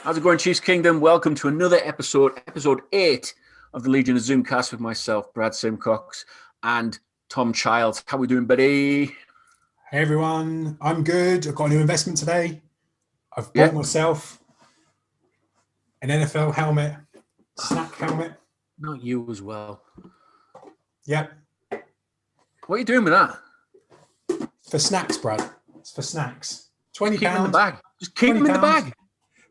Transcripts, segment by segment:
How's it going, Chiefs Kingdom? Welcome to another episode 8 of the Legion of Zoomcast with myself, Brad Simcox, and Tom Childs. How we doing, buddy? Hey, everyone. I'm good. I've got a new investment today. I've bought myself an NFL helmet, snack helmet. Not you as well. Yep. What are you doing with that? For snacks, Brad. It's for snacks. £20. Keep them in the bag. Just keep them in the bag.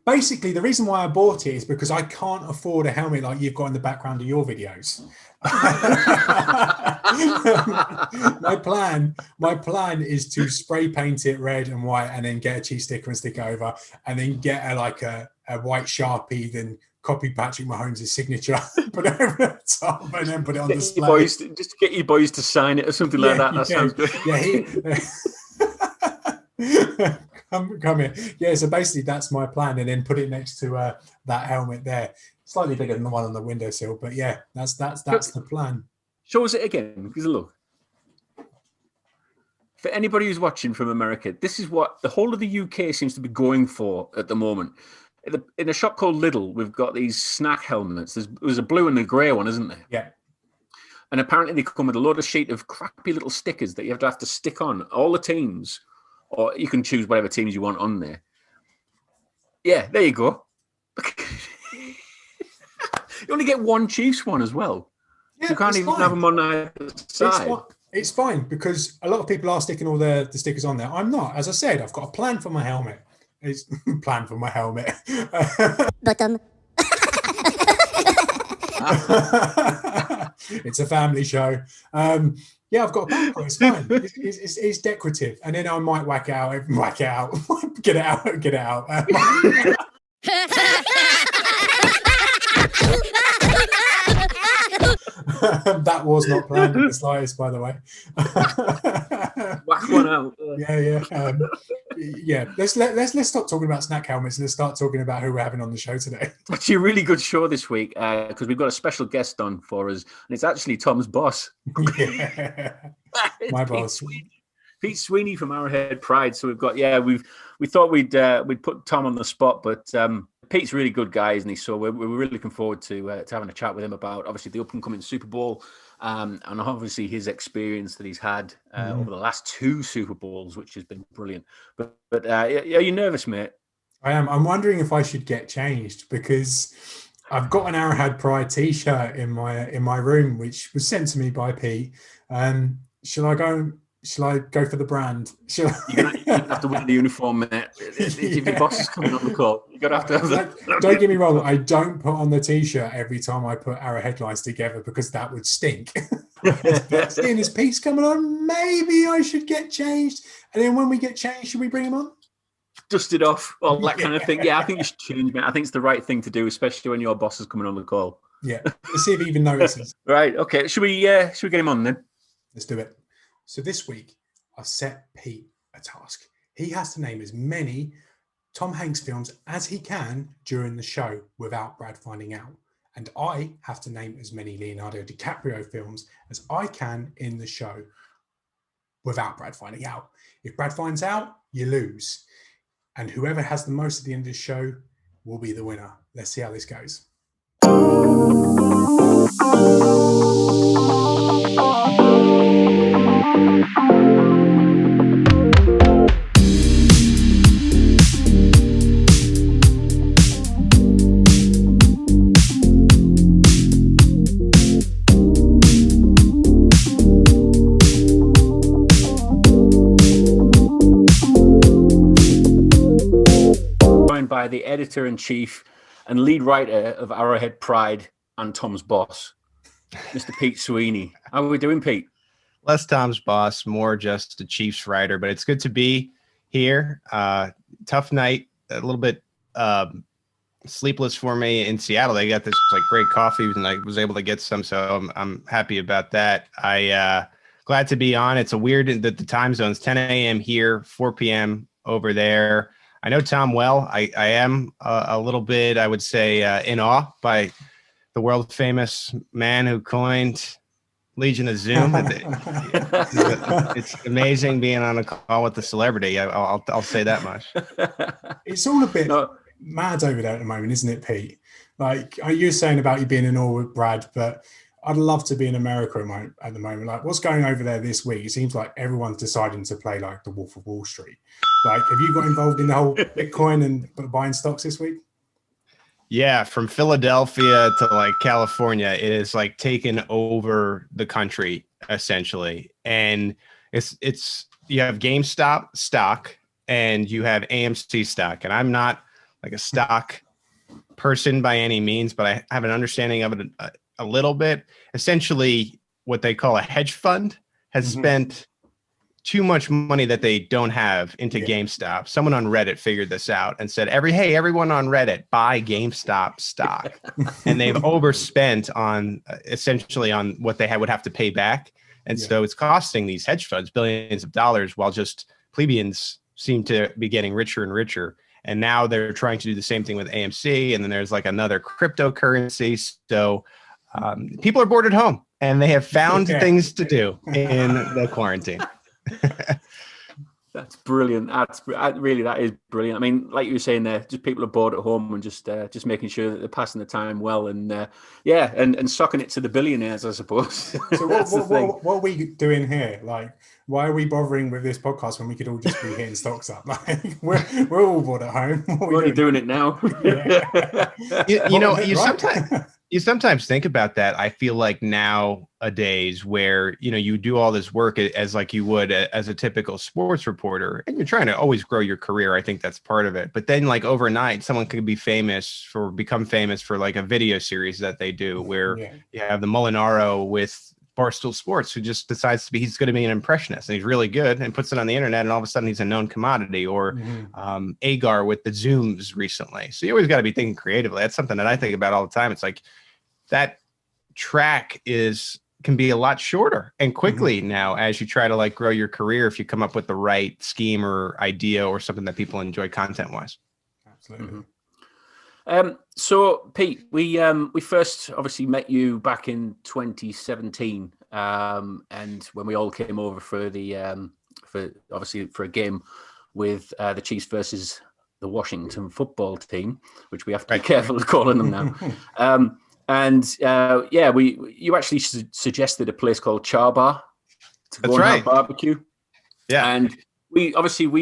Basically, the reason why I bought it is because I can't afford a helmet like you've got in the background of your videos. My plan is to spray paint it red and white, and then get a cheese sticker and stick it over, and then get a white Sharpie, then copy Patrick Mahomes' signature, put it over the top, and then put it on display. Just to get your boys to sign it or something like that. That sounds good. Yeah. Come here. Yeah, so basically that's my plan, and then put it next to that helmet there. Slightly bigger than the one on the windowsill, but yeah, that's the plan. Show us it again, because look. For anybody who's watching from America, this is what the whole of the UK seems to be going for at the moment. In a shop called Lidl, we've got these snack helmets. There's a blue and a grey one, isn't there? Yeah. And apparently they come with a load of sheet of crappy little stickers that you have to stick on all the teams. Or you can choose whatever teams you want on there. Yeah, there you go. You only get one Chiefs one as well. Yeah, you can't even have them on either side. It's fine, because a lot of people are sticking all the stickers on there. I'm not. As I said, I've got a plan for my helmet. It's plan for my helmet. Bottom. It's a family show. Yeah, I've got a plan for it. It's fine. It's decorative, and then I might whack it out, get it out. That was not planned in the slightest, by the way. Whack one out. Yeah. Let's stop talking about snack helmets and let's start talking about who we're having on the show today. It's actually a really good show this week because we've got a special guest on for us, and it's actually Tom's boss. Yeah, my boss. Pete Sweeney from Arrowhead Pride. So we've got we thought we'd put Tom on the spot, but Pete's a really good guy, isn't he? So we're really looking forward to having a chat with him about obviously the up and coming Super Bowl and obviously his experience that he's had over the last 2 Super Bowls, which has been brilliant. But are you nervous, mate? I am. I'm wondering if I should get changed, because I've got an Arrowhead Pride T-shirt in my room, which was sent to me by Pete. Shall I go for the brand? You're gonna have to wear the uniform, mate. If your boss is coming on the call, you're going to have to. Don't get me wrong. I don't put on the T-shirt every time I put Arrow headlines together, because that would stink. Seeing as Pete's coming on, maybe I should get changed. And then when we get changed, should we bring him on? Dust it off, all that kind of thing. Yeah, I think you should change, mate. I think it's the right thing to do, especially when your boss is coming on the call. Yeah, let's see if he even notices. Right. Okay. Should we get him on then? Let's do it. So this week, I set Pete a task. He has to name as many Tom Hanks films as he can during the show without Brad finding out. And I have to name as many Leonardo DiCaprio films as I can in the show without Brad finding out. If Brad finds out, you lose. And whoever has the most at the end of the show will be the winner. Let's see how this goes. By the editor-in-chief and lead writer of Arrowhead Pride and Tom's boss, Mr. Pete Sweeney. How are we doing, Pete? Less Tom's boss, more just a Chiefs writer, but it's good to be here. Tough night, a little bit sleepless for me in Seattle. They got this great coffee, and I was able to get some, so I'm happy about that. Glad to be on. It's a weird that the time zone's 10 a.m. here, 4 p.m. over there. I know Tom well. I am a little bit, I would say, in awe by the world famous man who coined Legion of Zoom. It's amazing being on a call with the celebrity. I'll say that much. It's all a bit. mad over there at the moment, isn't it, Pete? Like you were saying about you being in awe with Brad, but I'd love to be in America at the moment. Like, what's going over there this week? It seems like everyone's deciding to play like the Wolf of Wall Street. Like, have you got involved in the whole Bitcoin and buying stocks this week? Yeah, from Philadelphia to like California, it is like taken over the country essentially. And it's you have GameStop stock and you have AMC stock. And I'm not like a stock person by any means, but I have an understanding of it a little bit. Essentially, what they call a hedge fund has spent too much money that they don't have into GameStop. Someone on Reddit figured this out and said, everyone on Reddit, buy GameStop stock. And they've overspent on essentially on what they would have to pay back. And so it's costing these hedge funds billions of dollars while just plebeians seem to be getting richer and richer. And now they're trying to do the same thing with AMC. And then there's like another cryptocurrency. So people are bored at home and they have found things to do in the quarantine. That's brilliant. That is brilliant. I mean, like you were saying there, just people are bored at home and just making sure that they're passing the time well and and socking it to the billionaires, I suppose. So what are we doing here? Like, why are we bothering with this podcast when we could all just be hitting stocks up? Like, we're all bored at home. What are you doing it now? You sometimes think about that. I feel like nowadays where, you do all this work as like you would as a typical sports reporter and you're trying to always grow your career. I think that's part of it. But then like overnight, someone could become famous for like a video series that they do where you have the Molinaro with Barstool Sports who just decides he's going to be an impressionist and he's really good and puts it on the internet and all of a sudden he's a known commodity or Agar with the Zooms recently. So you always got to be thinking creatively. That's something that I think about all the time. It's like that track can be a lot shorter and quickly now as you try to like grow your career if you come up with the right scheme or idea or something that people enjoy content wise. Absolutely. So Pete, we first obviously met you back in 2017, and when we all came over for a game with the Chiefs versus the Washington football team, which we have to be careful of calling them now. You actually suggested a place called Char Bar to go and have barbecue. Yeah, and we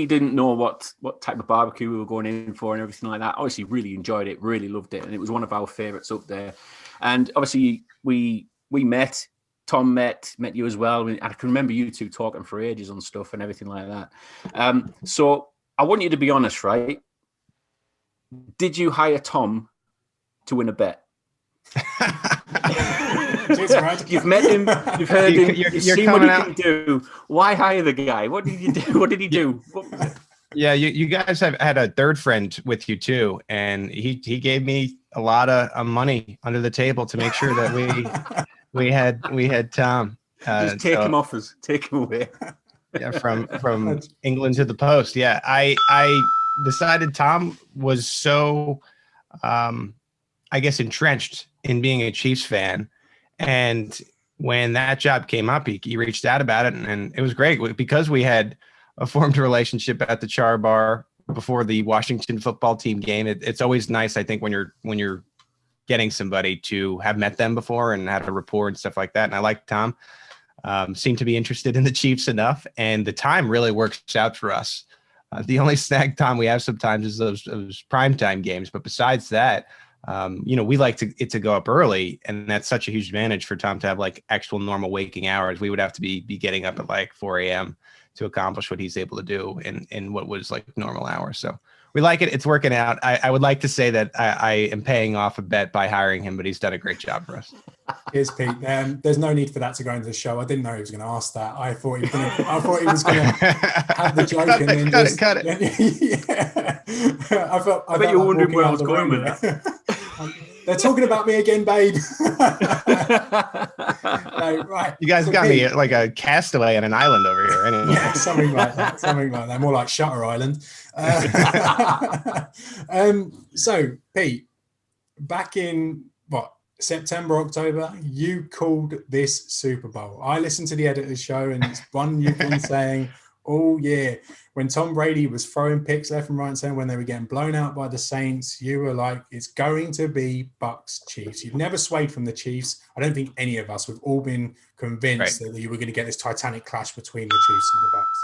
didn't know what type of barbecue we were going in for and everything like that. Obviously, really enjoyed it, really loved it, and it was one of our favorites up there. And obviously, we met. Tom met you as well. I can remember you two talking for ages on stuff and everything like that. So I want you to be honest, right? Did you hire Tom to win a bet? You've met him, you've heard him, you've seen what he can do. Why hire the guy? What did you do? What did he do? Yeah, you guys have had a third friend with you too, and he gave me a lot of money under the table to make sure that we had Tom. Just take him off us, take him away. Yeah, from England to the post. Yeah, I decided Tom was so I guess entrenched in being a Chiefs fan. And when that job came up, he reached out about it and it was great because we had a formed relationship at the Char Bar before the Washington football team game. It's always nice, I think, when you're getting somebody to have met them before and had a rapport and stuff like that. And I like Tom, seemed to be interested in the Chiefs enough. And the time really works out for us. The only snag time we have sometimes is those primetime games. But besides that, we like it to go up early, and that's such a huge advantage for Tom to have like actual normal waking hours. We would have to be getting up at like 4 a.m. to accomplish what he's able to do in what was like normal hours. So we like it. It's working out. I would like to say that I am paying off a bet by hiring him, but he's done a great job for us. Here's Pete. There's no need for that to go into the show. I didn't know he was going to ask that. I thought he was going to have the joke and then cut it. Yeah. I bet you're wondering where I was going with that. They're talking about me again, babe. Right. You guys got me like a castaway on an island over here. Anyway. Yeah, something like that. More like Shutter Island. So, Pete, back in September, October, you called this Super Bowl. I listened to the editor's show, and it's one you've been saying Oh yeah, when Tom Brady was throwing picks left and right and center when they were getting blown out by the Saints, you were like, it's going to be Bucks Chiefs. You've never swayed from the Chiefs. I don't think any of us, we've all been convinced that you were going to get this titanic clash between the Chiefs and the Bucks.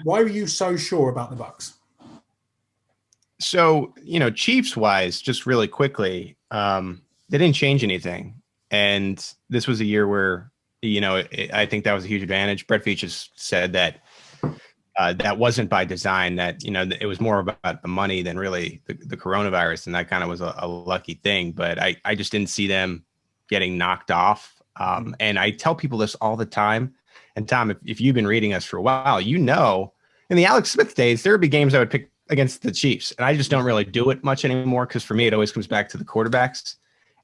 Why were you so sure about the Bucks? So, Chiefs wise, just really quickly, they didn't change anything. And this was a year where, I think that was a huge advantage. Brett Veach has said that that wasn't by design, that, it was more about the money than really the coronavirus. And that kind of was a lucky thing. But I just didn't see them getting knocked off. And I tell people this all the time. And Tom, if you've been reading us for a while, in the Alex Smith days, there would be games I would pick against the Chiefs. And I just don't really do it much anymore because for me, it always comes back to the quarterbacks.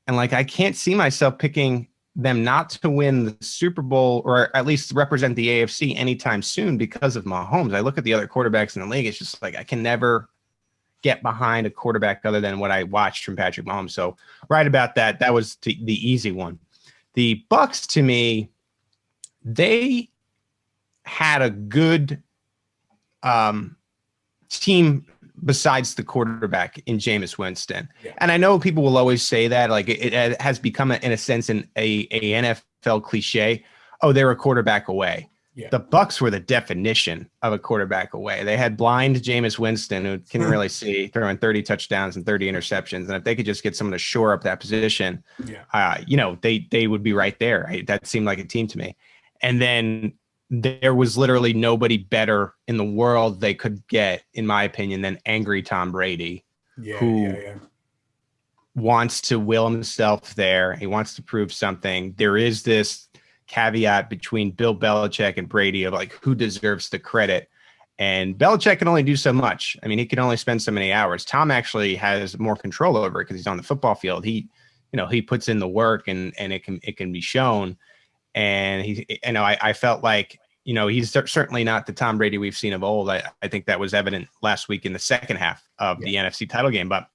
And I can't see myself picking them not to win the Super Bowl or at least represent the AFC anytime soon because of Mahomes. I look at the other quarterbacks in the league. It's just I can never get behind a quarterback other than what I watched from Patrick Mahomes. So right about that, that was the easy one. The Bucks, to me, they had a good team besides the quarterback in Jameis Winston. Yeah. And I know people will always say that, it has become, in a sense, a NFL cliche. Oh, they're a quarterback away. Yeah. The Bucks were the definition of a quarterback away. They had blind Jameis Winston, who can really see, throwing 30 touchdowns and 30 interceptions. And if they could just get someone to shore up that position, they would be right there. That seemed like a team to me. And then there was literally nobody better in the world they could get, in my opinion, than angry Tom Brady, who wants to will himself there. He wants to prove something. There is this caveat between Bill Belichick and Brady of who deserves the credit. And Belichick can only do so much. I mean, he can only spend so many hours. Tom actually has more control over it because he's on the football field. He puts in the work and it can be shown. And I felt like, he's certainly not the Tom Brady we've seen of old. I think that was evident last week in the second half of the NFC title game, but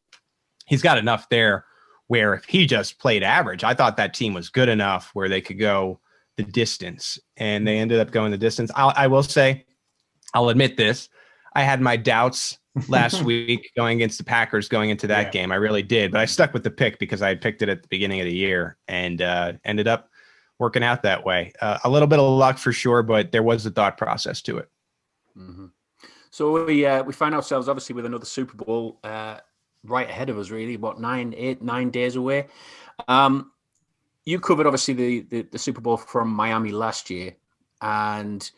he's got enough there where if he just played average, I thought that team was good enough where they could go the distance, and they ended up going the distance. I will say, I'll admit this. I had my doubts last week going against the Packers going into that game. I really did, but I stuck with the pick because I had picked it at the beginning of the year and ended up working out that way. A little bit of luck for sure, but there was a thought process to it. Mm-hmm. So we find ourselves obviously with another Super Bowl right ahead of us, really, 9 days away. You covered obviously the Super Bowl from Miami last year, and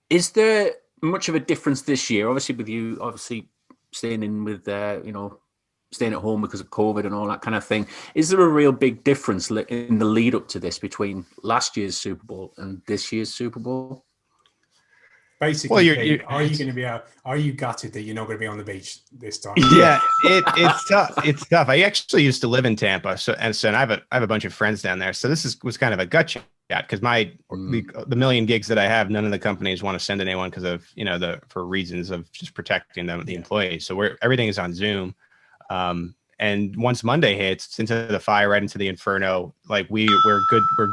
is there much of a difference this year? Obviously, with you staying in with staying at home because of COVID and all that kind of thing. Is there a real big difference in the lead up to this between last year's Super Bowl and this year's Super Bowl? Basically, are you gutted that you're not going to be on the beach this time? Yeah, it's tough. It's tough. I actually used to live in Tampa, so I have a bunch of friends down there. So this was kind of a gut shot because the million gigs that I have, none of the companies want to send anyone because of for reasons of just protecting the employees. So everything is on Zoom. And once Monday hits, it's into the fire, right into the inferno. We're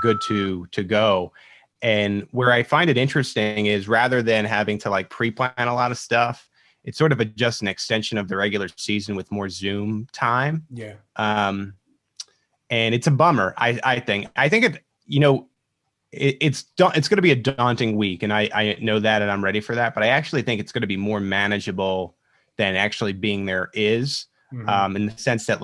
good to go. And where I find it interesting is rather than having to pre-plan a lot of stuff, it's sort of just an extension of the regular season with more Zoom time. Yeah. And it's a bummer. I think it's going to be a daunting week, and I know that, and I'm ready for that. But I actually think it's going to be more manageable than actually being there is. Mm-hmm. In the sense that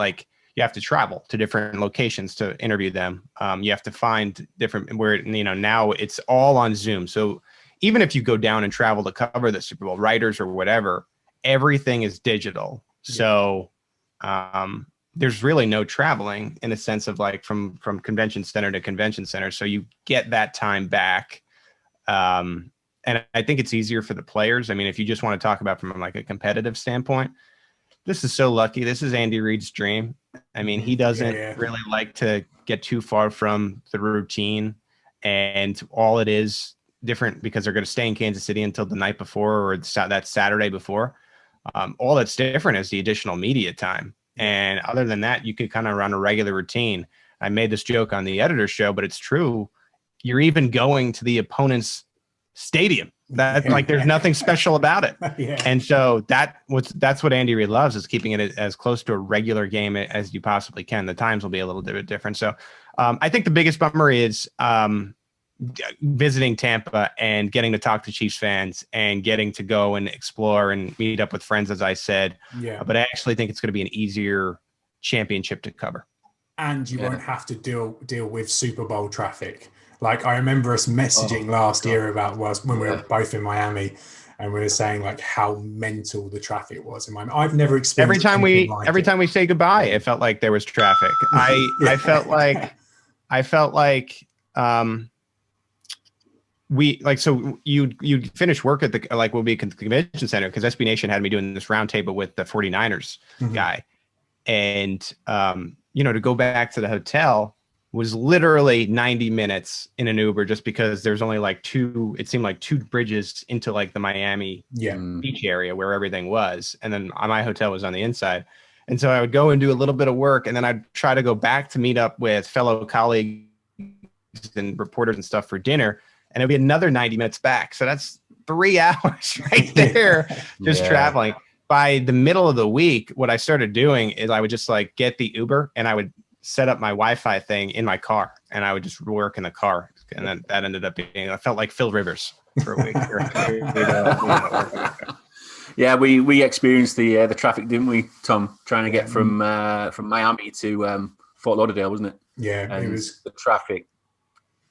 you have to travel to different locations to interview them. You have to find different now it's all on Zoom. So even if you go down and travel to cover the Super Bowl, writers or whatever, everything is digital. Yeah. So there's really no traveling in a sense of from convention center to convention center. So you get that time back. And I think it's easier for the players. I mean, if you just want to talk about from a competitive standpoint, this is so lucky. This is Andy Reid's dream. I mean, he doesn't really like to get too far from the routine, and all it is different because they're going to stay in Kansas City until the night before or that Saturday before. All that's different is the additional media time. And other than that, you could kind of run a regular routine. I made this joke on the editor's show, but it's true. You're even going to the opponent's stadium. That like there's nothing special about it. Yeah. And so that's what Andy Reid loves, is keeping it as close to a regular game as you possibly can. The times will be a little bit different. So I think the biggest bummer is visiting Tampa and getting to talk to Chiefs fans and getting to go and explore and meet up with friends, as I said. Yeah. But I actually think it's going to be an easier championship to cover. And you won't have to deal with Super Bowl traffic. Like, I remember us messaging last year about when we were both in Miami, and we were saying like how mental the traffic was in Miami. I've never experienced every time we say goodbye, it felt like there was traffic. I felt like so you'd finish work at the we'll be at the convention center, because SB Nation had me doing this roundtable with the 49ers guy, and to go back to the hotel was literally 90 minutes in an Uber, just because there's only two bridges into like the Miami beach area where everything was. And then my hotel was on the inside. And so I would go and do a little bit of work, and then I'd try to go back to meet up with fellow colleagues and reporters and stuff for dinner. And it'd be another 90 minutes back. So that's 3 hours right there, just traveling. By the middle of the week, what I started doing is I would just like get the Uber, and I would set up my Wi-Fi thing in my car, and I would just work in the car. And then that ended up being, I felt like Phil Rivers for a week. Yeah, we experienced the traffic, didn't we, Tom? Trying to get from Miami to Fort Lauderdale, wasn't it? Yeah, and it was the traffic.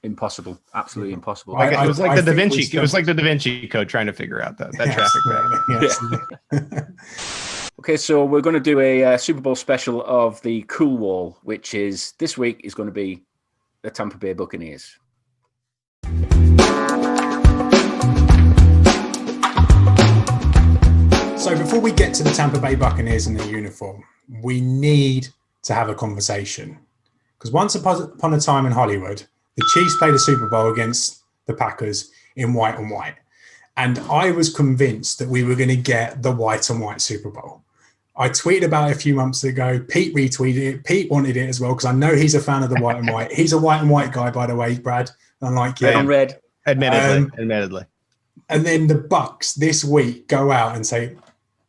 Impossible, absolutely impossible. It was like the Da Vinci. It was like the Da Vinci Code, trying to figure out that traffic. Yeah. Okay, so we're going to do a Super Bowl special of the Cool Wall, which is this week is going to be the Tampa Bay Buccaneers. So before we get to the Tampa Bay Buccaneers in their uniform, we need to have a conversation, because once upon a time in Hollywood, the Chiefs played a Super Bowl against the Packers in white and white. And I was convinced that we were going to get the white and white Super Bowl. I tweeted about it a few months ago. Pete retweeted it. Pete wanted it as well, because I know he's a fan of the white and white. He's a white and white guy, by the way, Brad. Unlike you. Red on red. Admittedly. And then the Bucs this week go out and say,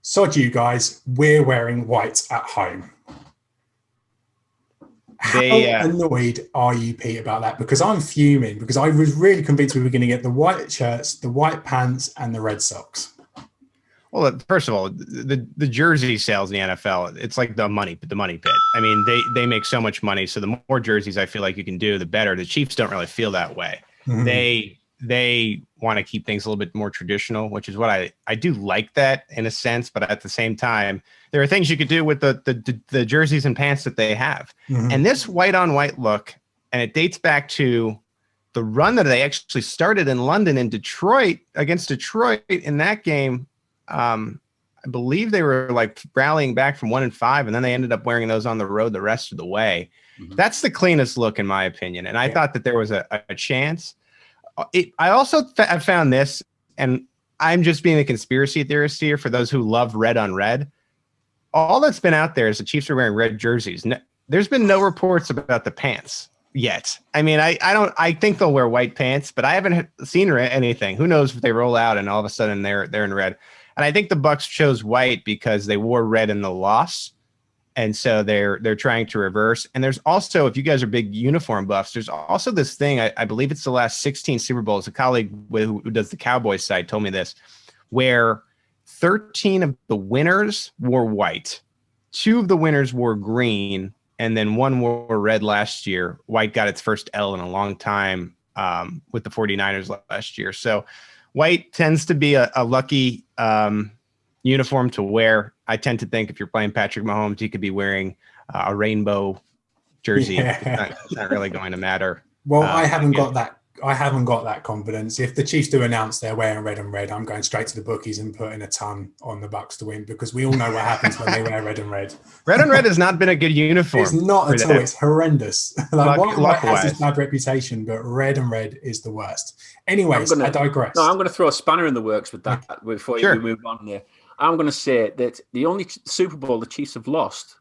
sod you guys, we're wearing white at home. How annoyed are you, Pete, about that? Because I'm fuming, because I was really convinced we were going to get the white shirts, the white pants, and the red socks. Well, first of all, the jersey sales in the NFL, it's like the money pit. I mean, they make so much money. So the more jerseys I feel like you can do, the better. The Chiefs don't really feel that way. Mm-hmm. They want to keep things a little bit more traditional, which is what I do like that in a sense. But at the same time, there are things you could do with the jerseys and pants that they have. Mm-hmm. And this white on white look, and it dates back to the run that they actually started in London and Detroit against Detroit in that game. I believe they were like rallying back from 1-5, and then they ended up wearing those on the road the rest of the way. Mm-hmm. That's the cleanest look, in my opinion. And I thought that there was a chance. I also have found this, and I'm just being a conspiracy theorist here for those who love red on red. All that's been out there is the Chiefs are wearing red jerseys. No, there's been no reports about the pants yet. I mean, I think they'll wear white pants, but I haven't seen anything. Who knows if they roll out and all of a sudden they're in red. And I think the Bucs chose white because they wore red in the loss. And so they're trying to reverse. And there's also, if you guys are big uniform buffs, there's also this thing, I believe it's the last 16 Super Bowls. A colleague who does the Cowboys site told me this, where 13 of the winners wore white. 2 of the winners wore green, and then 1 wore red last year. White got its first L in a long time with the 49ers last year. So white tends to be a lucky uniform to wear. I tend to think if you're playing Patrick Mahomes, he could be wearing a rainbow jersey. Yeah. It's not really going to matter. Well, I haven't got that. I haven't got that confidence. If the Chiefs do announce they're wearing red and red, I'm going straight to the bookies and putting a ton on the Bucs to win, because we all know what happens when they wear red and red. Red and red has not been a good uniform. It's not at all. It's horrendous. White has this bad reputation, but red and red is the worst. Anyways, I digress. No, I'm going to throw a spanner in the works with that before we move on there. I'm going to say that the only Super Bowl the Chiefs have lost,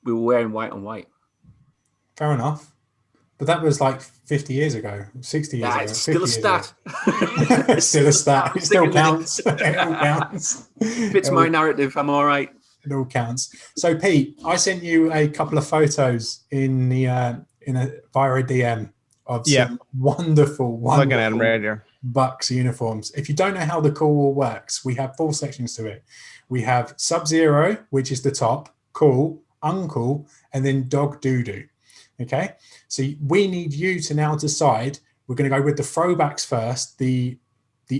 we were wearing white on white. Fair enough. But that was like 50 years ago, 60 years Yeah, ago. it's still a 50 years ago. stat. It's still a stat. I'm It still sticking with it. counts. It all counts. Fits my narrative. I'm all right. It all counts. So, Pete, I sent you a couple of photos in the via a DM of some wonderful, Looking at them wonderful right here. Bucks uniforms. If you don't know how the cool works, we have 4 sections to it. We have Sub-Zero, which is the top, cool, uncool, and then dog doo-doo. Okay, so we need you to now decide. We're going to go with the throwbacks first. The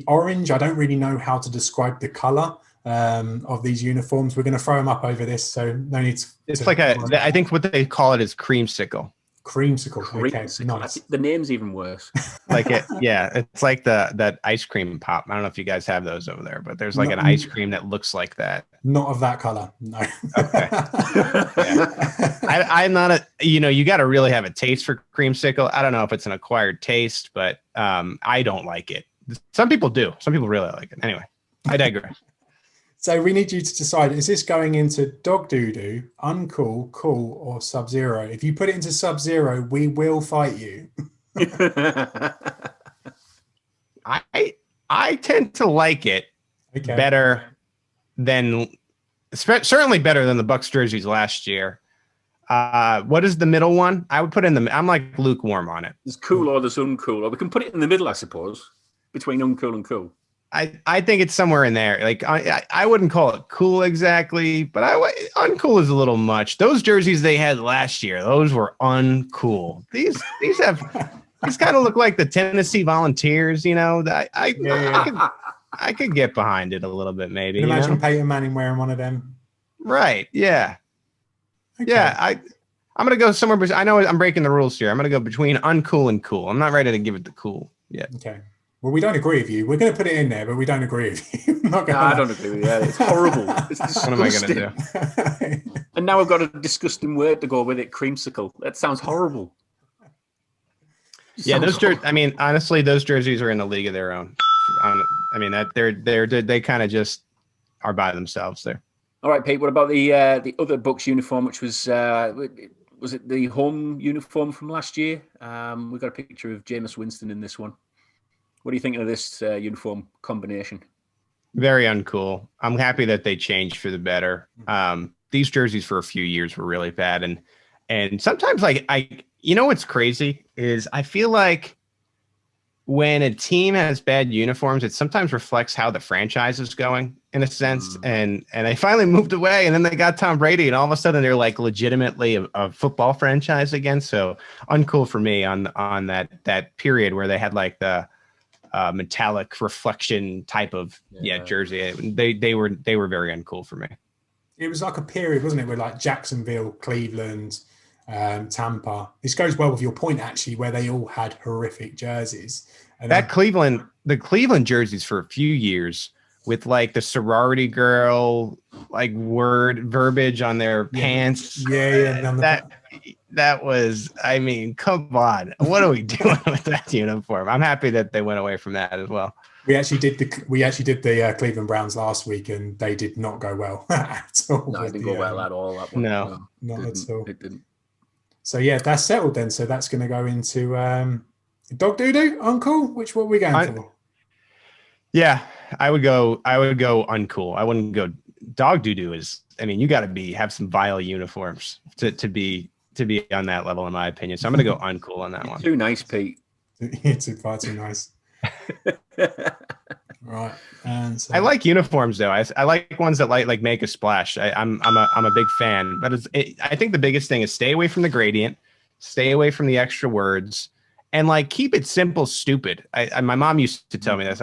orange, I don't really know how to describe the color of these uniforms. We're going to throw them up over this, so no need to. It's like I think what they call it is creamsicle. Creamsicle. Okay, nice. The name's even worse. Like it, yeah. It's like that ice cream pop. I don't know if you guys have those over there, but there's like an ice cream that looks like that. Not of that color, no. Okay. I'm not a. You got to really have a taste for creamsicle. I don't know if it's an acquired taste, but I don't like it. Some people do. Some people really like it. Anyway, I digress. So we need you to decide, is this going into dog doo-doo, uncool, cool, or Sub-Zero? If you put it into Sub-Zero, we will fight you. I tend to like it better than, certainly better than the Bucks jerseys last year. What is the middle one? I would put I'm like lukewarm on it. There's cool or there's uncool, or we can put it in the middle, I suppose, between uncool and cool. I think it's somewhere in there. Like I wouldn't call it cool exactly, but uncool is a little much. Those jerseys they had last year, those were uncool. These kind of look like the Tennessee Volunteers. I could get behind it a little bit, maybe. Can you imagine Peyton Manning wearing one of them? Right? Yeah. Okay. Yeah. I'm gonna go somewhere. I know I'm breaking the rules here. I'm gonna go between uncool and cool. I'm not ready to give it the cool yet. Okay. Well, we don't agree with you. We're going to put it in there, but we don't agree with you. I don't agree with you. It's horrible. It's disgusting. What am I going to do? And now we've got a disgusting word to go with it, creamsicle. That sounds horrible. Yeah, honestly, those jerseys are in a league of their own. They kind of just are by themselves there. All right, Pete. What about the other Bucks uniform, which was it the home uniform from last year? We've got a picture of Jameis Winston in this one. What do you think of this uniform combination? Very uncool. I'm happy that they changed for the better. These jerseys for a few years were really bad, and sometimes what's crazy is I feel like when a team has bad uniforms, it sometimes reflects how the franchise is going in a sense. And they finally moved away, and then they got Tom Brady, and all of a sudden they're like legitimately a football franchise again. So uncool for me on that period where they had like the metallic reflection type of jersey. They were very uncool for me. It was like a period, wasn't it, with like Jacksonville, Cleveland, Tampa. This goes well with your point actually, where they all had horrific jerseys. And the Cleveland jerseys for a few years with like the sorority girl like verbiage on their pants. That was, come on. What are we doing with that uniform? I'm happy that they went away from that as well. We actually did the Cleveland Browns last week, and they did not go well at all. No, it didn't go well at all. That one. No, not at all. It didn't. So yeah, that's settled then. So that's going to go into dog doo-doo, uncool. What are we going for? Yeah, I would go uncool. I wouldn't go dog doo-doo. You got to have some vile uniforms to be on that level, in my opinion. So I'm going to go uncool on that one. Too nice, Pete. It's far too nice. Right. And so, I like uniforms though. I like ones that like make a splash. I'm a big fan. But I think the biggest thing is stay away from the gradient, stay away from the extra words, and like keep it simple, stupid. My mom used to tell me this.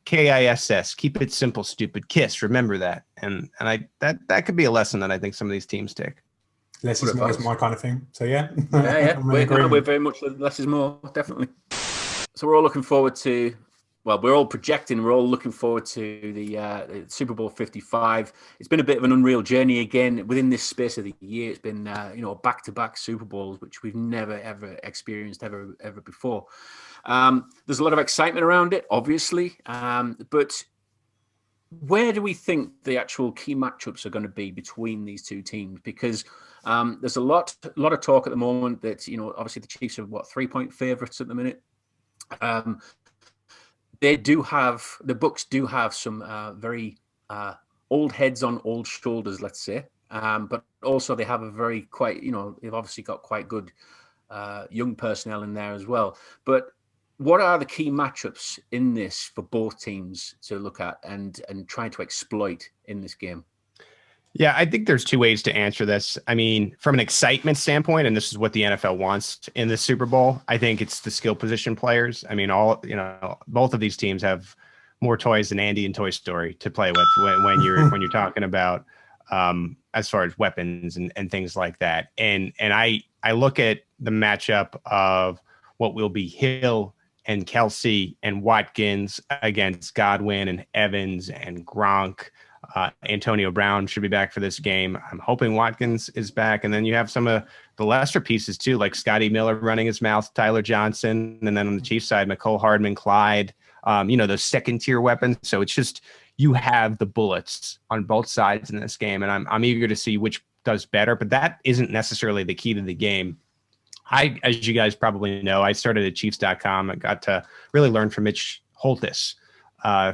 KISS, keep it simple, stupid. KISS, remember that. And that could be a lesson that I think some of these teams take. Less is more is my kind of thing. So yeah. Yeah. We're very much less is more, definitely. So we're all looking forward to, we're all projecting, we're all looking forward to the Super Bowl 55. It's been a bit of an unreal journey again within this space of the year. It's been, back-to-back Super Bowls, which we've never, ever experienced ever before. There's a lot of excitement around it, obviously. But where do we think the actual key matchups are going to be between these two teams? Because There's a lot of talk at the moment that, obviously the Chiefs are 3-point favorites at the minute. The Bucks do have some very old heads on old shoulders, let's say. But also they have they've obviously got quite good young personnel in there as well. But what are the key matchups in this for both teams to look at and try to exploit in this game? Yeah, I think there's two ways to answer this. I mean, from an excitement standpoint, and this is what the NFL wants in the Super Bowl, I think it's the skill position players. I mean, both of these teams have more toys than Andy and Toy Story to play with when you're talking about as far as weapons and things like that. And I look at the matchup of what will be Hill and Kelsey and Watkins against Godwin and Evans and Gronk. Antonio Brown should be back for this game. I'm hoping Watkins is back. And then you have some of the lesser pieces too, like Scotty Miller running his mouth, Tyler Johnson. And then on the Chiefs side, McCole Hardman, Clyde, those second tier weapons. So it's just, you have the bullets on both sides in this game. And I'm eager to see which does better, but that isn't necessarily the key to the game. As you guys probably know, I started at Chiefs.com. I got to really learn from Mitch Holthus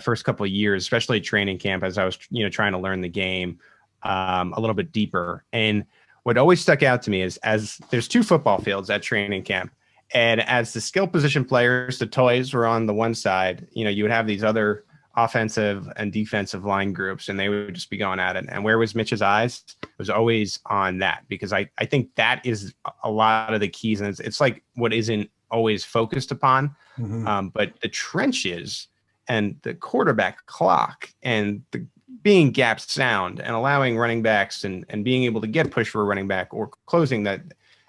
first couple of years, especially at training camp, as I was, trying to learn the game a little bit deeper. And what always stuck out to me is, as there's two football fields at training camp, and as the skill position players, the toys were on the one side, you would have these other offensive and defensive line groups, and they would just be going at it. And where was Mitch's eyes? It was always on that, because I think that is a lot of the keys. And it's like what isn't always focused upon, but the trenches and the quarterback clock and the being gap sound and allowing running backs and being able to get push for a running back or closing that.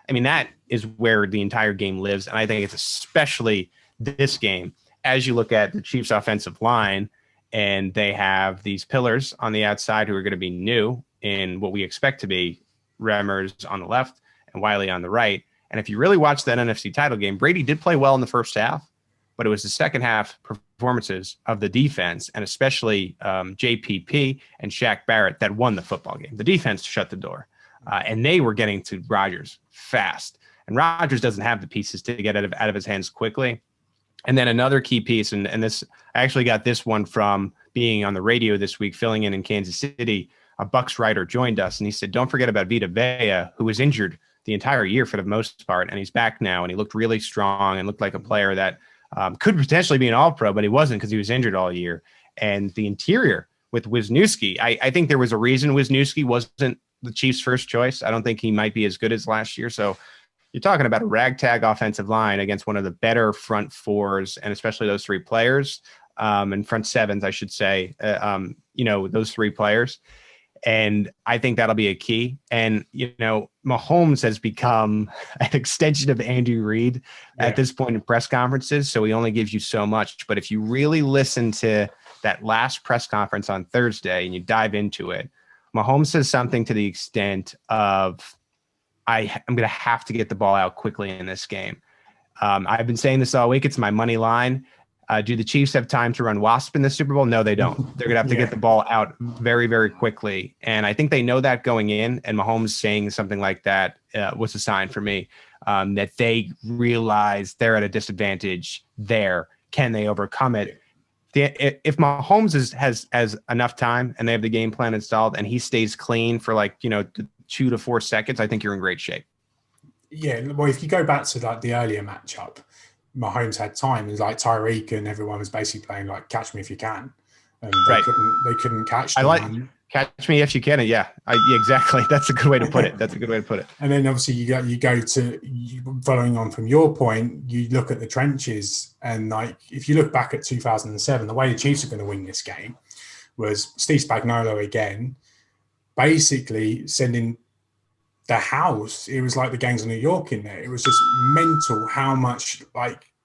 I mean, that is where the entire game lives. And I think it's especially this game, as you look at the Chiefs offensive line, and they have these pillars on the outside who are going to be new in what we expect to be Remmers on the left and Wiley on the right. And if you really watch that NFC title game, Brady did play well in the first half, but it was the second half performances of the defense, and especially JPP and Shaq Barrett, that won the football game. The defense shut the door, and they were getting to Rodgers fast. And Rodgers doesn't have the pieces to get out of his hands quickly. And then another key piece, and this, I actually got this one from being on the radio this week, filling in Kansas City. A Bucks writer joined us, and he said, don't forget about Vita Vea, who was injured the entire year for the most part, and he's back now, and he looked really strong and looked like a player that could potentially be an all-pro, but he wasn't because he was injured all year. And the interior with Wisniewski, I think there was a reason Wisniewski wasn't the Chiefs' first choice. I don't think he might be as good as last year. So you're talking about a ragtag offensive line against one of the better front fours, and especially those three players, and front sevens, I should say, those three players. And I think that'll be a key. And, Mahomes has become an extension of Andy Reid at this point in press conferences. So he only gives you so much. But if you really listen to that last press conference on Thursday and you dive into it, Mahomes says something to the extent of, I'm going to have to get the ball out quickly in this game. I've been saying this all week. It's my money line. Do the Chiefs have time to run wasp in the Super Bowl? No, they don't. They're going to have to get the ball out very, very quickly. And I think they know that going in. And Mahomes saying something like that was a sign for me that they realize they're at a disadvantage there. Can they overcome it? If Mahomes has enough time and they have the game plan installed and he stays clean for 2 to 4 seconds, I think you're in great shape. Yeah, well, if you go back to the earlier matchup, Mahomes had time. It was like Tyreek and everyone was basically playing catch me if you can, and they couldn't catch them. Catch me if you can. Yeah, exactly. That's a good way to put it. And then obviously you go to following on from your point, you look at the trenches, and if you look back at 2007, the way the Chiefs are going to win this game was Steve Spagnuolo again, basically sending the house. It was like the gangs of New York in there. It was just mental how much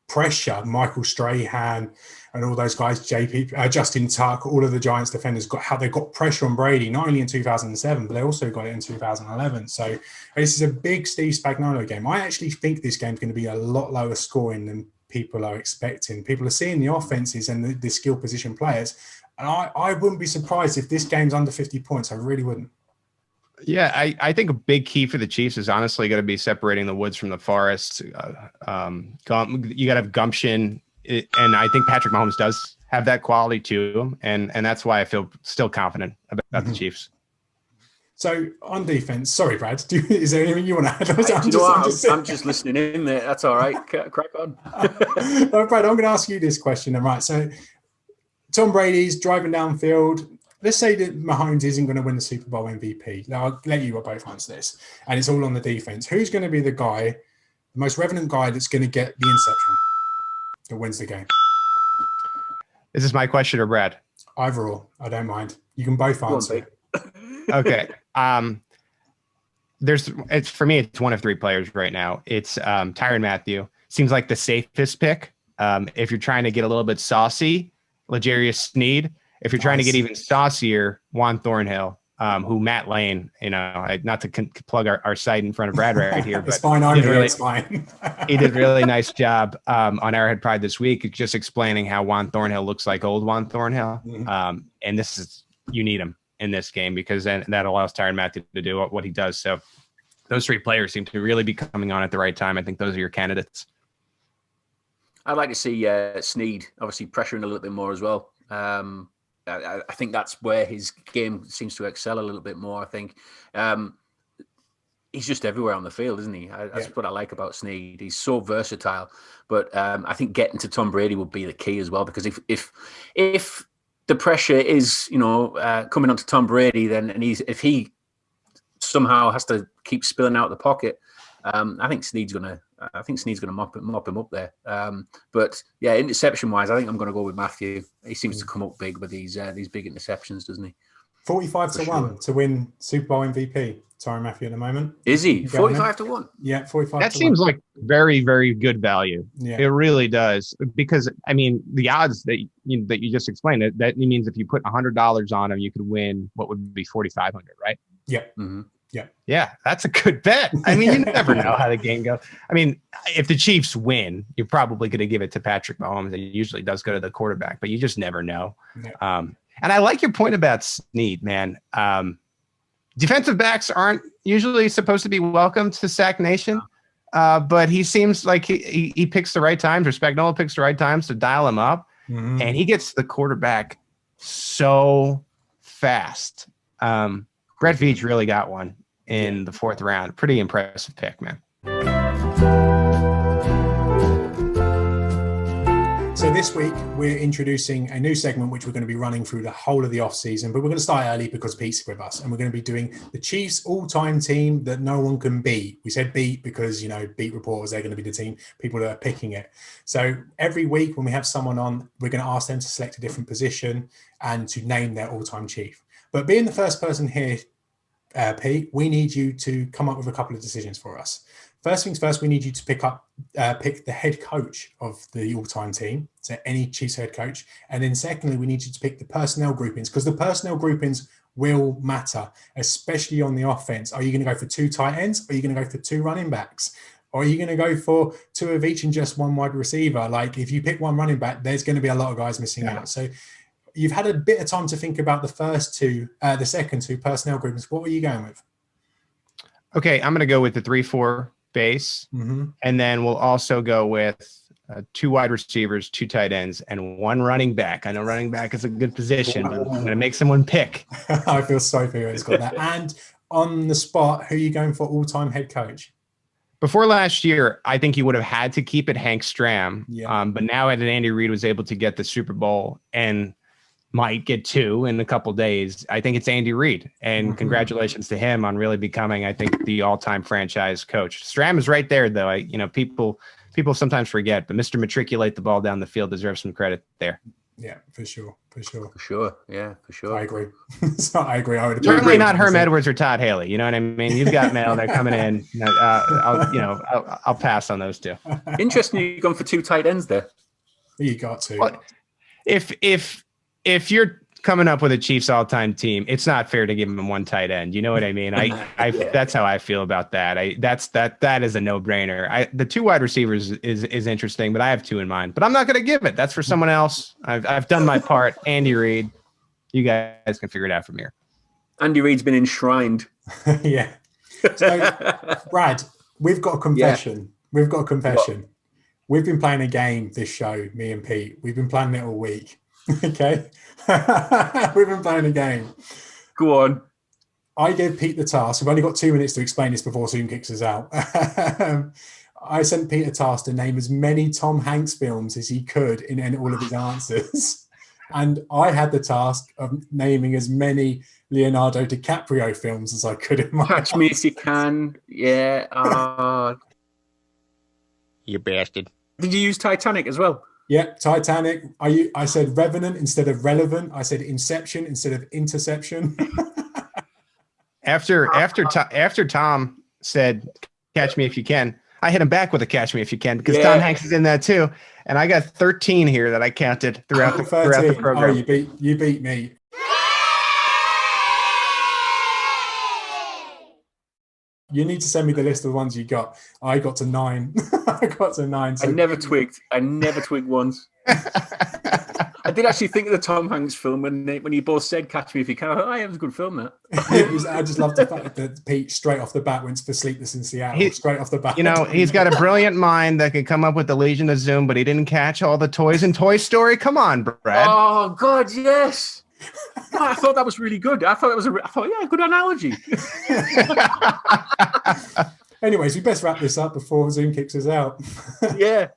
pressure Michael Strahan and all those guys, Justin Tuck, all of the Giants defenders how they got pressure on Brady, not only in 2007, but they also got it in 2011. So this is a big Steve Spagnuolo game. I actually think this game's going to be a lot lower scoring than people are expecting. People are seeing the offenses and the skill position players. And I wouldn't be surprised if this game's under 50 points. I really wouldn't. Yeah, I think a big key for the Chiefs is honestly going to be separating the woods from the forest. You got to have gumption, and I think Patrick Mahomes does have that quality to him, and that's why I feel still confident about the Chiefs. So on defense, sorry, Brad, is there anything you want to add? I'm just listening in there. That's all right. Crack on. Brad, I'm going to ask you this question. All right, so Tom Brady's driving downfield. Let's say that Mahomes isn't going to win the Super Bowl MVP. Now, I'll let you both answer this. And it's all on the defense. Who's going to be the guy, the most revenant guy that's going to get the interception that wins the game? Is this my question or Brad? Either or. I don't mind. You can both answer. Okay. For me, it's one of three players right now. It's Tyrann Mathieu. Seems like the safest pick. If you're trying to get a little bit saucy, L'Jarius Sneed. If you're trying to get even saucier, Juan Thornhill, who Matt Lane, not to plug our site in front of Brad right here, but it's fine. It's fine. He did a really nice job on Arrowhead Pride this week, just explaining how Juan Thornhill looks like old Juan Thornhill. Mm-hmm. And you need him in this game because then that allows Tyrann Mathieu to do what he does. So those three players seem to really be coming on at the right time. I think those are your candidates. I'd like to see Sneed obviously pressuring a little bit more as well. I think that's where his game seems to excel a little bit more. I think he's just everywhere on the field, isn't he? That's what I like about Sneed. He's so versatile. But I think getting to Tom Brady would be the key as well, because if the pressure is coming onto Tom Brady, then if he somehow has to keep spilling out the pocket, I think Sneed's gonna mop him up there. But yeah, interception wise, I think I'm gonna go with Matthew. He seems to come up big with these big interceptions, doesn't he? 45-1 to win Super Bowl MVP. Tyrann Mathieu at the moment. Is he 45-1? Yeah, 45. That seems like very, very good value. Yeah. It really does, because I mean the odds that you just explained that means if you put $100 on him, you could win what would be 4,500, right? Yeah. Mm-hmm. Yeah, that's a good bet. I mean, you never know how the game goes. I mean, if the Chiefs win, you're probably going to give it to Patrick Mahomes, and it usually does go to the quarterback, but you just never know. Yeah. And I like your point about Sneed, man. Defensive backs aren't usually supposed to be welcome to Sack Nation, but he seems like he picks the right times, or Spagnuolo picks the right times to dial him up, and he gets the quarterback so fast. Brett Veach really got one in the fourth round. Pretty impressive pick, man. So this week we're introducing a new segment which we're going to be running through the whole of the off season, but we're going to start early because Pete's with us, and we're going to be doing the Chiefs all-time team that no one can beat. We said beat because, beat reporters, they're going to be the team, people that are picking it. So every week when we have someone on, we're going to ask them to select a different position and to name their all-time Chief. But being the first person here, Pete, we need you to come up with a couple of decisions for us. First things first, we need you to pick the head coach of the all-time team, so any Chiefs head coach. And then secondly, we need you to pick the personnel groupings, because the personnel groupings will matter, especially on the offense. Are you going to go for 2 tight ends? Are you going to go for 2 running backs? Or are you going to go for 2 of each and just 1 wide receiver? Like, if you pick 1 running back, there's going to be a lot of guys missing out. So you've had a bit of time to think about the second 2 personnel groupings. What were you going with? Okay, I'm going to go with the 3-4 base, and then we'll also go with 2 wide receivers, 2 tight ends, and 1 running back. I know running back is a good position, but I'm going to make someone pick. I feel sorry for you. It's got that. And on the spot, who are you going for all-time head coach? Before last year, I think you would have had to keep it Hank Stram. Yeah. But now that Andy Reid was able to get the Super Bowl and might get 2 in a couple days, I think it's Andy Reid, and congratulations to him on really becoming, I think, the all-time franchise coach. Stram is right there, though. People sometimes forget, but Mr. Matriculate the ball down the field deserves some credit there. Yeah, for sure. Yeah, for sure. I agree. I agree. I would certainly not Herm Edwards or Todd Haley. You know what I mean? You've got mail. They're coming in. I'll pass on those 2. Interesting. You've gone for 2 tight ends there. You got to. Well, if you're coming up with a Chiefs all-time team, it's not fair to give them 1 tight end. You know what I mean? That's how I feel about that. That is a no-brainer. The 2 wide receivers is interesting, but I have 2 in mind. But I'm not going to give it. That's for someone else. I've done my part. Andy Reid, you guys can figure it out from here. Andy Reid's been enshrined. Yeah. So, Brad, we've got a confession. We've got a confession. What? We've been playing a game this show, me and Pete. We've been planning it all week. Okay? We've been playing a game. Go on. I gave Pete the task. We've only got 2 minutes to explain this before Zoom kicks us out. I sent Pete a task to name as many Tom Hanks films as he could in all of his answers. And I had the task of naming as many Leonardo DiCaprio films as I could in my Catch Me If You Can. Yeah. You bastard. Did you use Titanic as well? Yeah, Titanic. I said Revenant instead of Relevant. I said Inception instead of Interception. After Tom said Catch Me If You Can, I hit him back with a Catch Me If You Can because Tom Hanks is in that too. And I got 13 here that I counted throughout the program. Oh, you beat me. You need to send me the list of the ones you got. I got to 9. I got to 9. So. I never twigged once. I did actually think of the Tom Hanks film when you both said Catch Me If You Can. I thought, it was a good film, that. I just love the fact that Pete straight off the bat went for Sleepless in Seattle. Straight off the bat. You know, he's got a brilliant mind that could come up with the Legion of Zoom, but he didn't catch all the toys in Toy Story. Come on, Brad. Oh, God, yes. I thought that was really good. I thought, good analogy. Anyways, we best wrap this up before Zoom kicks us out. Yeah.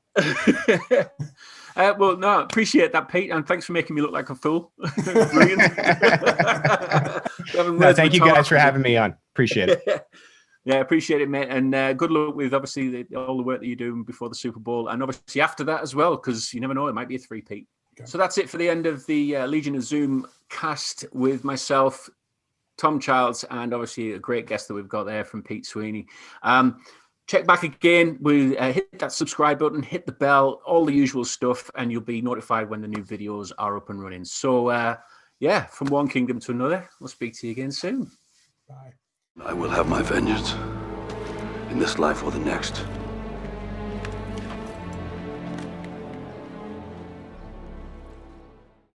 Well, no, appreciate that, Pete, and thanks for making me look like a fool. Brilliant. Thank you guys for having me on. Appreciate it. Yeah, appreciate it, mate, and good luck with obviously all the work that you're doing before the Super Bowl, and obviously after that as well, because you never know, it might be a 3-peat. Okay. So that's it for the end of the Legion of Zoom cast with myself, Tom Childs, and obviously a great guest that we've got there from Pete Sweeney. Check back again. Hit that subscribe button, hit the bell, all the usual stuff, and you'll be notified when the new videos are up and running. So, from one kingdom to another, we'll speak to you again soon. Bye. I will have my vengeance in this life or the next.